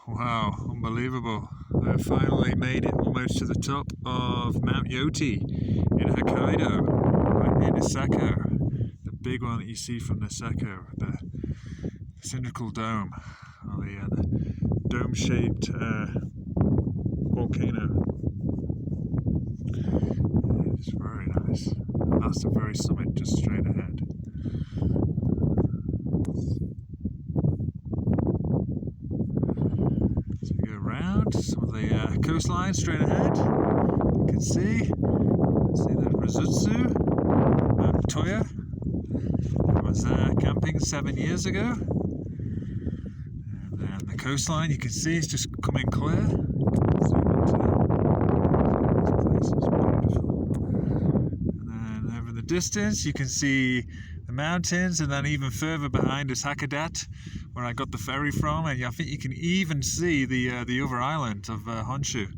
Wow, unbelievable. I finally made it almost to the top of Mt Yotie in Hokkaido, right near Niseko. The big one that you see from Niseko, the cylindrical dome, or the dome-shaped volcano. It's very nice. And that's the very summit just straight ahead. So we go around some of the coastline straight ahead. You can see the Rizutsu, Mt Toya. I was there camping 7 years ago. And then the coastline you can see is just coming clear. Zoom into this place is beautiful. And then over in the distance you can see the mountains, and then even further behind is Hokkaido, where I got the ferry from, and I think you can even see the other island of Honshu.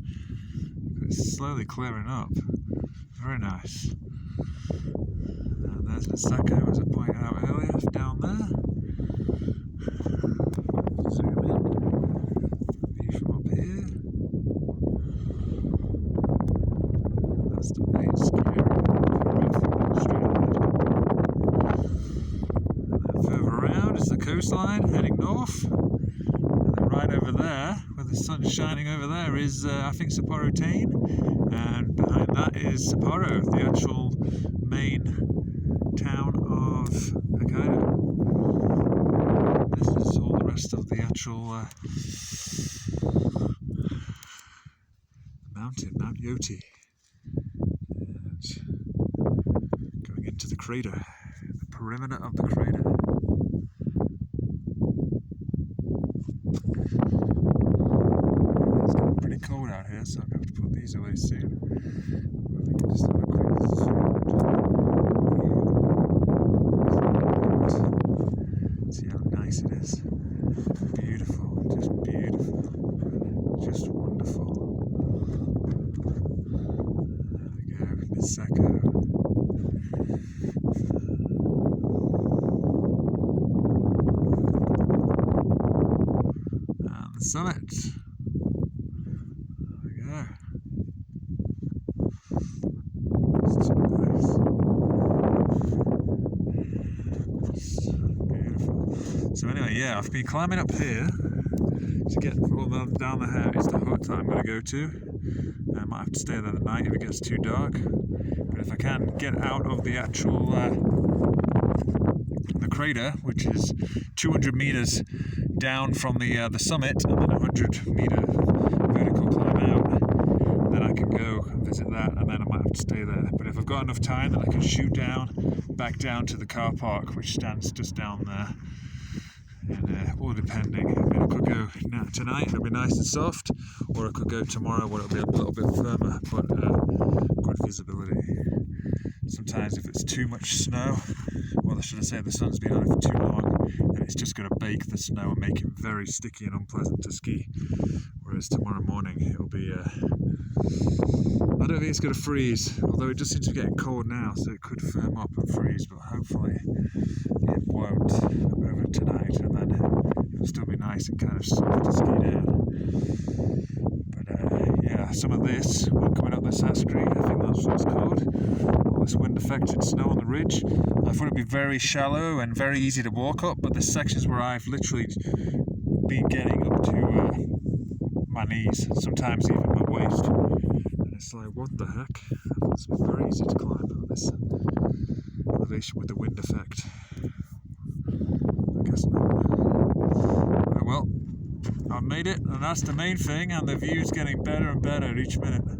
It's slowly clearing up. Very nice. And there's Niseko, as I pointed out earlier, down there. Zoom in. View from up here. That's the main ski area. Straight ahead. Further around is the coastline heading north, and then right over there where the sun's shining over there is I think Sapporo Tane, and behind that is Sapporo, the actual main town of Hokkaido. This is all the rest of the actual mountain, Mt Yotie, and going into the crater, the perimeter of the crater. It's getting pretty cold out here, so I'm going to have to put these away soon. I think I'll just have a quick zoom. See how nice it is. Beautiful, just beautiful, just wonderful. There we go, Niseko. The summit. There we go. It's too nice. It's beautiful. So anyway, yeah, I've been climbing up here to get all the down the hill. It's the hut that I'm going to go to. I might have to stay there at night if it gets too dark. But if I can get out of the actual the crater, which is 200 meters down from the summit, and then a 100-meter vertical climb out, then I can go and visit that, and then I might have to stay there. But if I've got enough time, then I can shoot back down to the car park, which stands just down there. And all depending. I mean, I could go tonight, it'll be nice and soft, or I could go tomorrow where it'll be a little bit firmer, but good visibility. Sometimes if it's too much snow, or should I say the sun's been on it for too long, then it's just going to bake the snow and make it very sticky and unpleasant to ski. Whereas tomorrow morning it'll be, I don't think it's going to freeze, although it just seems to be getting cold now, so it could firm up and freeze, but hopefully it won't over tonight, and then it'll still be nice and kind of soft to ski down. But yeah, some of this, we're coming up the Saskri, I think that's what it's called, all this wind affected snow on the ridge. I thought it'd be very shallow and very easy to walk up, but there's sections where I've literally been getting up to my knees, sometimes even my waist. And it's like, what the heck? It's been very easy to climb on this elevation with the wind effect. I guess not. Oh well, I've made it, and that's the main thing, and the view's getting better and better each minute. There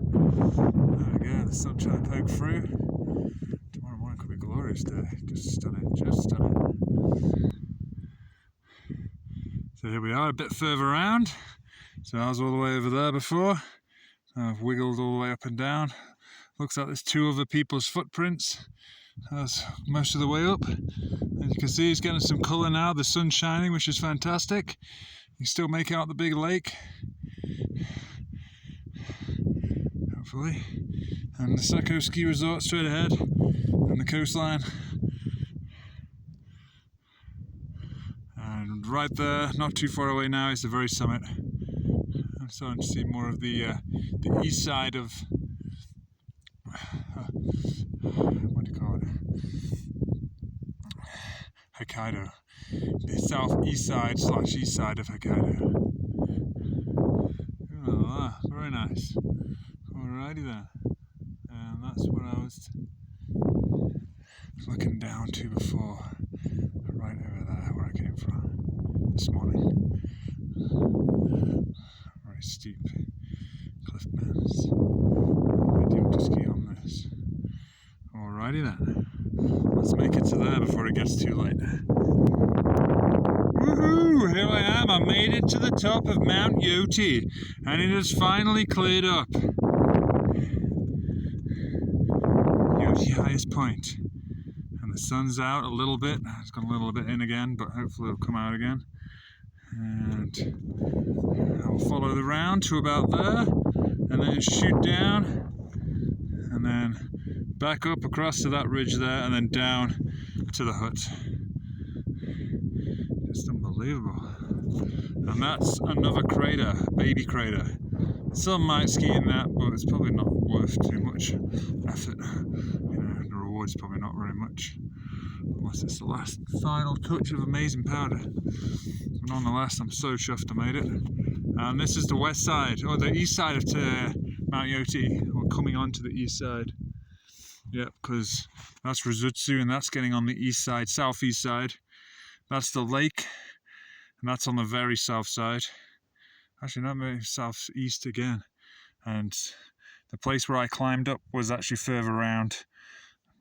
we go, the sun trying to poke through. Tomorrow morning could be a glorious day. Just stunning, just stunning. So here we are, a bit further around. So I was all the way over there before. I've wiggled all the way up and down. Looks like there's two other people's footprints. That's most of the way up. As you can see, it's getting some colour now. The sun's shining, which is fantastic. You can still make out the big lake. Hopefully. And the Niseko ski resort straight ahead. And the coastline. And right there, not too far away now, is the very summit. I'm starting to see more of the east side of what do you call it? Hokkaido. The southeast side / east side of Hokkaido. Oh, very nice. Alrighty then. And that's what I was looking down to before, right over there where I came from this morning. Very steep cliff bends. Ideal to ski on this. Alrighty then. Let's make it to there before it gets too late. Woohoo! Here I am. I made it to the top of Mt Yotie, and it has finally cleared up. Yotie highest point. And the sun's out a little bit. It's gone a little bit in again, but hopefully it'll come out again. And I'll follow the round to about there, and then shoot down, and then back up across to that ridge there, and then down to the hut. Just unbelievable. And that's another crater, baby crater. Some might ski in that, but it's probably not worth too much effort. You know, the reward's probably not very much, unless it's the last final touch of amazing powder. But nonetheless, I'm so chuffed I made it. And this is the west side, or the east side of Mt Yotie, or coming onto the east side. Yep, because that's Rizutsu, and that's getting on the east side, southeast side. That's the lake, and that's on the very south side. Actually, not maybe southeast again. And the place where I climbed up was actually further around,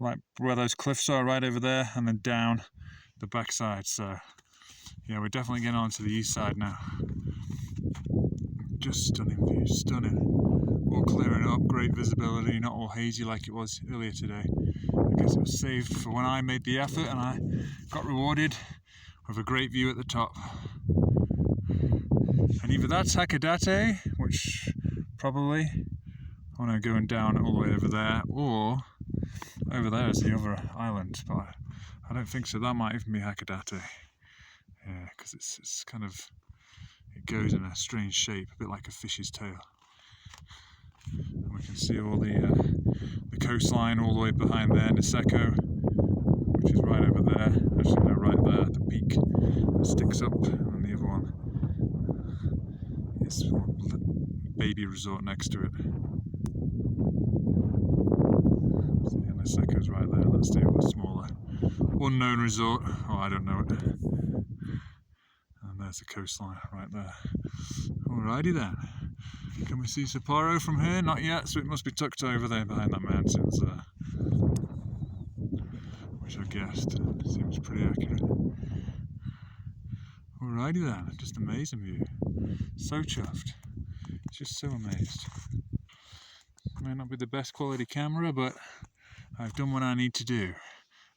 like where those cliffs are right over there, and then down the backside. So yeah, we're definitely getting on to the east side now. Just stunning view, stunning. All clearing up, great visibility, not all hazy like it was earlier today. I guess it was saved for when I made the effort, and I got rewarded with a great view at the top. And either that's Hakodate, which probably, oh no, going down all the way over there, or over there is the other island, but I don't think so. That might even be Hakodate. Yeah, because it's kind of, it goes in a strange shape, a bit like a fish's tail. And we can see all the coastline all the way behind there, Niseko, which is right over there. Actually, no, right there, the peak that sticks up, and the other one is baby resort next to it. So yeah, Niseko's right there, that's the other smaller unknown resort. Oh, I don't know it. And there's the coastline right there. Alrighty then. Can we see Sapporo from here? Not yet, so it must be tucked over there behind that mountains there. Which I guessed. Seems pretty accurate. Alrighty then, just amazing view. So chuffed. Just so amazed. May not be the best quality camera, but I've done what I need to do.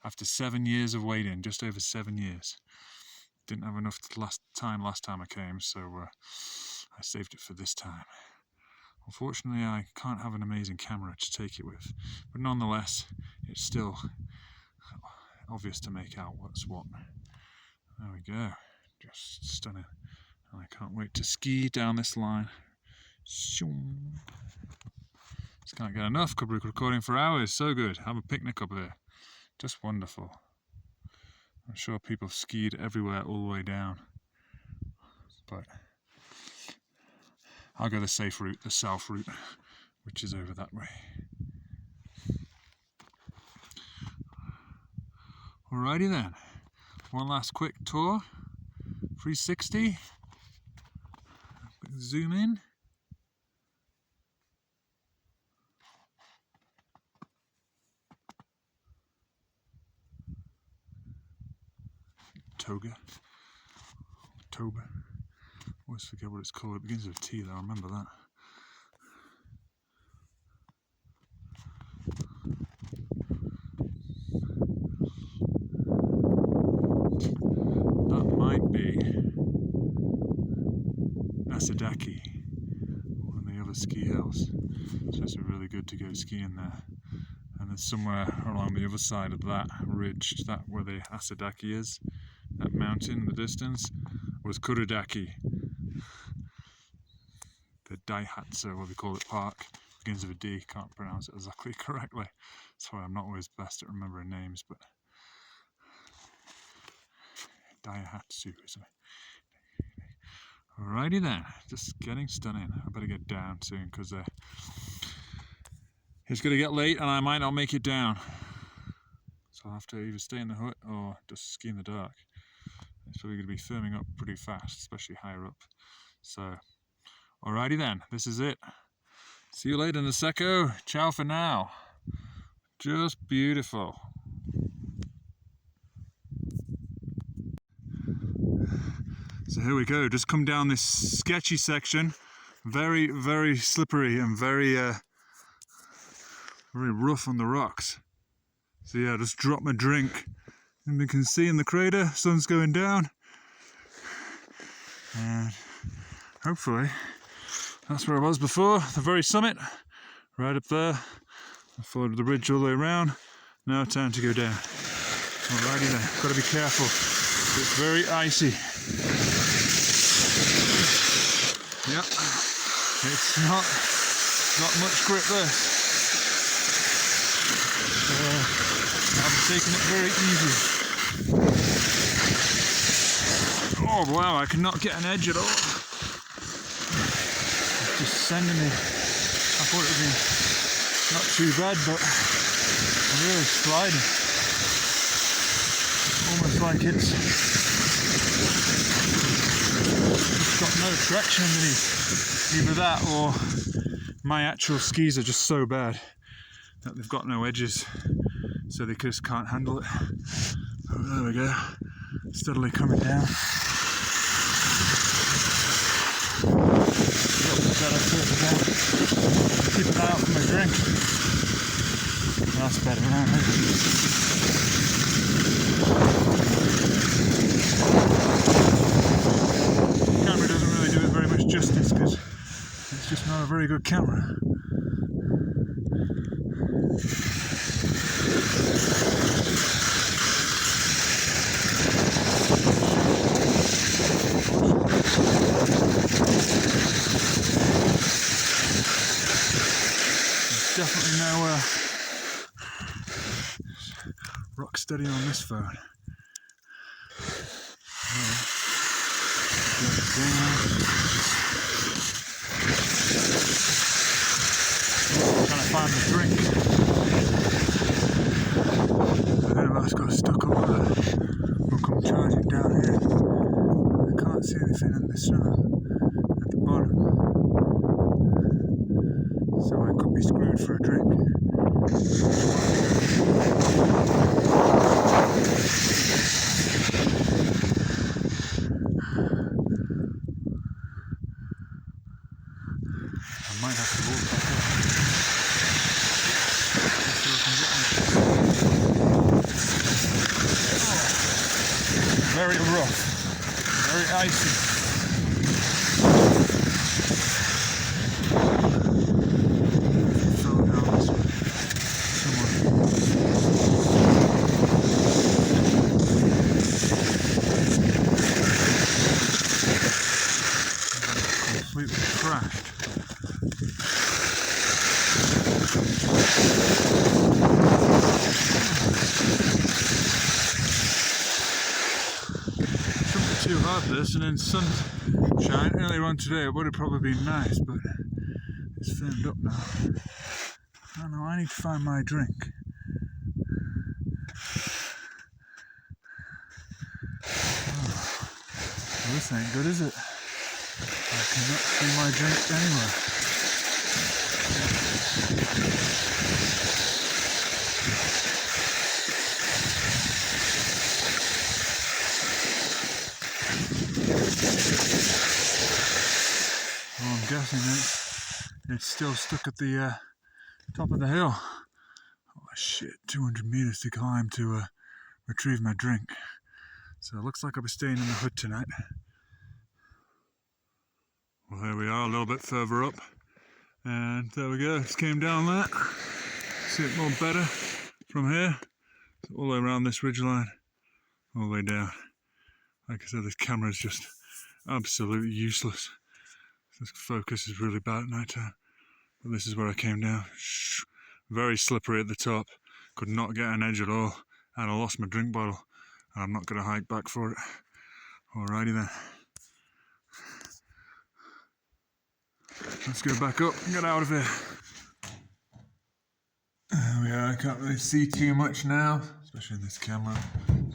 After 7 years of waiting, just over 7 years. Didn't have enough last time I came, so I saved it for this time. Unfortunately, I can't have an amazing camera to take it with, but nonetheless, it's still obvious to make out what's what. There we go, just stunning. And I can't wait to ski down this line. Just can't get enough. Could be recording for hours. So good. Have a picnic up here. Just wonderful. I'm sure people have skied everywhere all the way down, but I'll go the safe route, the south route, which is over that way. Alrighty then, one last quick tour, 360, zoom in. Toba. Always forget what it's called. It begins with T though, I remember that. That might be Asadaki, one of the other ski hills. So it's really good to go skiing there. And then somewhere along the other side of that ridge, that where the Asadaki is, that mountain in the distance, was Kurodaki. the Daihatsu, what we call it, park. Begins with a D, can't pronounce it exactly correctly. Sorry, I'm not always best at remembering names, but Daihatsu, isn't it? Alrighty then, just getting stunning. I better get down soon because it's going to get late and I might not make it down. So I'll have to either stay in the hut or just ski in the dark. It's probably going to be firming up pretty fast, especially higher up. So, alrighty then, this is it. See you later, Niseko. Ciao for now. Just beautiful. So here we go, just come down this sketchy section. Very, very slippery and very rough on the rocks. So yeah, just dropped my drink. And you can see in the crater, sun's going down. And hopefully, that's where I was before, the very summit. Right up there. I followed the ridge all the way around. Now time to go down. Alrighty then, gotta be careful. It's very icy. Yep, it's not got much grip there. I'll be taking it very easy. Oh wow, I cannot get an edge at all. It's just sending me. I thought it would be not too bad, but I'm really sliding. Almost like it's got no traction underneath. Either that or my actual skis are just so bad that they've got no edges, so they just can't handle it. Oh, there we go, steadily coming down. Keep an eye out for my drink. That's better around here. The camera doesn't really do it very much justice because it's just not a very good camera. There's definitely no rock steady on this phone. Trying to find the drink. I don't know if that's got stuck over there. We'll come charging down here. I can't see anything in the snow at the bottom. So I could be screwed for a drink. I might have to walk back up. Very rough, very icy. Fell down this way somewhere. Completely crashed. Too hard this, and in sunshine earlier on today it would have probably been nice, but it's firmed up now. I don't know, I need to find my drink. Oh, well, this ain't good, is it? I cannot see my drink anywhere. Well, I'm guessing it's still stuck at the top of the hill. Oh shit, 200 meters to climb to retrieve my drink. So it looks like I'll be staying in the hut tonight. Well, here we are, a little bit further up. And there we go, just came down that. See it more better from here. So all the way around this ridgeline, all the way down. Like I said, this camera is just absolutely useless. The focus is really bad at night time. But this is where I came down. Very slippery at the top. Could not get an edge at all. And I lost my drink bottle. And I'm not going to hike back for it. Alrighty then. Let's go back up and get out of here. There we are. I can't really see too much now, especially in this camera.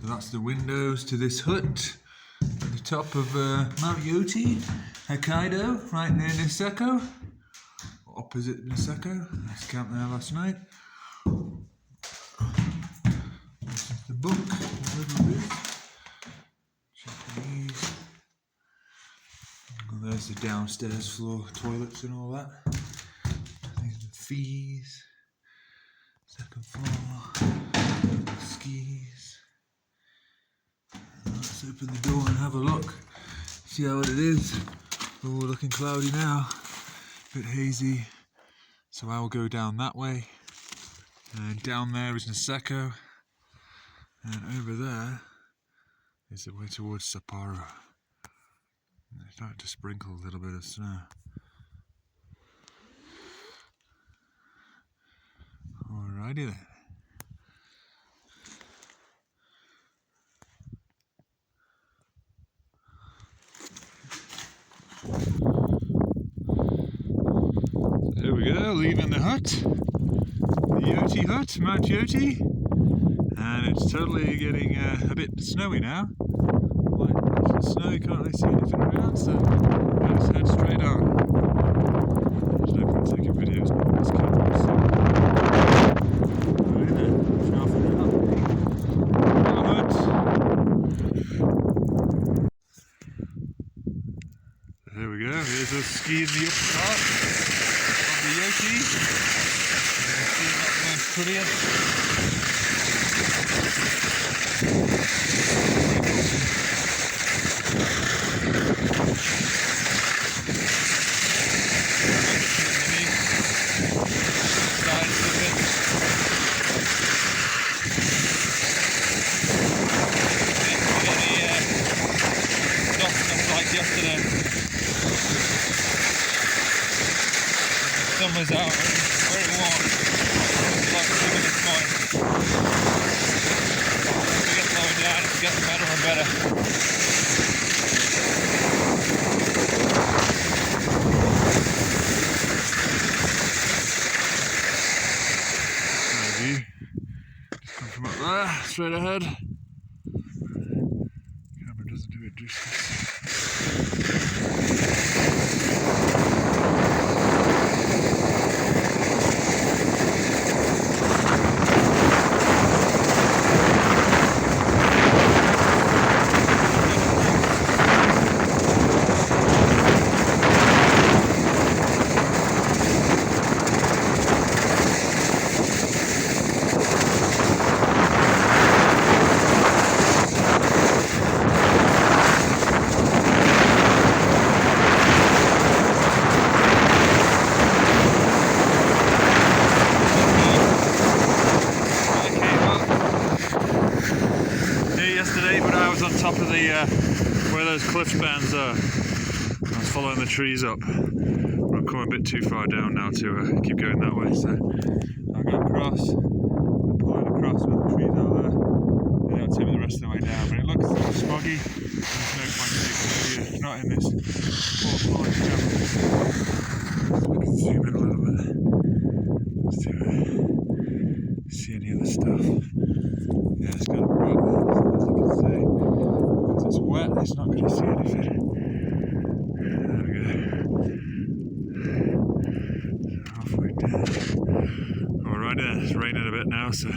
So that's the windows to this hut at the top of Mt Yotie, Hokkaido, right near Niseko. Opposite Niseko. Let's camp there last night. This is the book, a little bit. Japanese. And there's the downstairs floor, toilets and all that. These are the fees. Second floor. Skis. Let's open the door and have a look. See how it is. Oh, looking cloudy now. A bit hazy. So I will go down that way. And down there is Niseko. And over there is the way towards Sapporo. It's starting to sprinkle a little bit of snow. Alrighty then. There we go, leaving the hut. The Yotie hut, Mt Yotie. And it's totally getting a bit snowy now. Light patches of snow, you can't really see anything around, so let's head straight on. There's no point taking videos with these cameras. Right then, off and up. The hut. There we go, here's us skiing the upper part of the Yotie. You can see that one's brilliant. Yesterday, the sun was out, very warm. It was like 2 minutes morning. As we get lower down, it's getting better and better. There's a view. Just come from up there, straight ahead. Camera doesn't do it justice. On top of the where those cliff bands are. I was following the trees up, but I'm coming a bit too far down now to keep going that way, so I'll go across, I'm pulling across where the trees are there. They don't take me the rest of the way down, but it looks smoggy. There's no point taking a video, not in this poor camera. I can zoom in a little bit. Let's see any other stuff. Yeah, it's kind of wet, as you can see. Because it's wet, it's not going to see anything. There we go. Halfway down. Alright then, it's raining a bit now, so I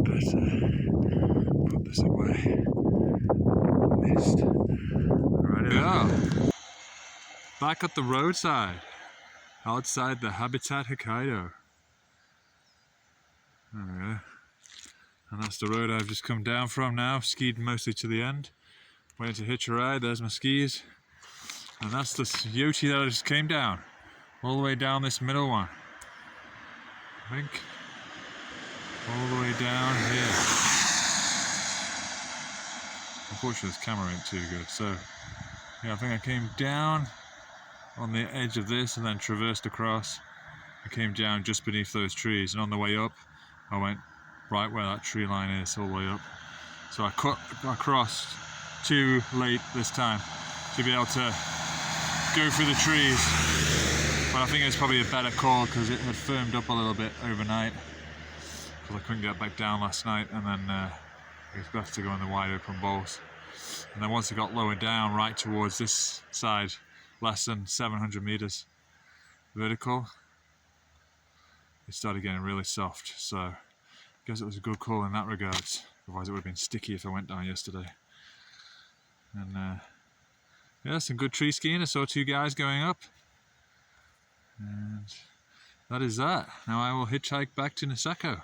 better put this away. Mist. Alright, we are. Back at the roadside. Outside the Habitat Hokkaido. There we go. And that's the road I've just come down from now, skied mostly to the end. Waiting to hitch a ride, there's my skis. And that's the Yotie that I just came down. All the way down this middle one. I think. All the way down here. Unfortunately this camera ain't too good, so yeah, I think I came down on the edge of this and then traversed across and came down just beneath those trees. And on the way up, I went right where that tree line is, all the way up. So I crossed too late this time to be able to go through the trees. But I think it's probably a better call because it had firmed up a little bit overnight, because I couldn't get back down last night, and then it was best to go in the wide open bowls. And then once it got lower down, right towards this side, less than 700 meters vertical, it started getting really soft. So I guess it was a good call in that regards. Otherwise it would have been sticky if I went down yesterday. And yeah, some good tree skiing. I saw 2 guys going up. And that is that. Now I will hitchhike back to Niseko.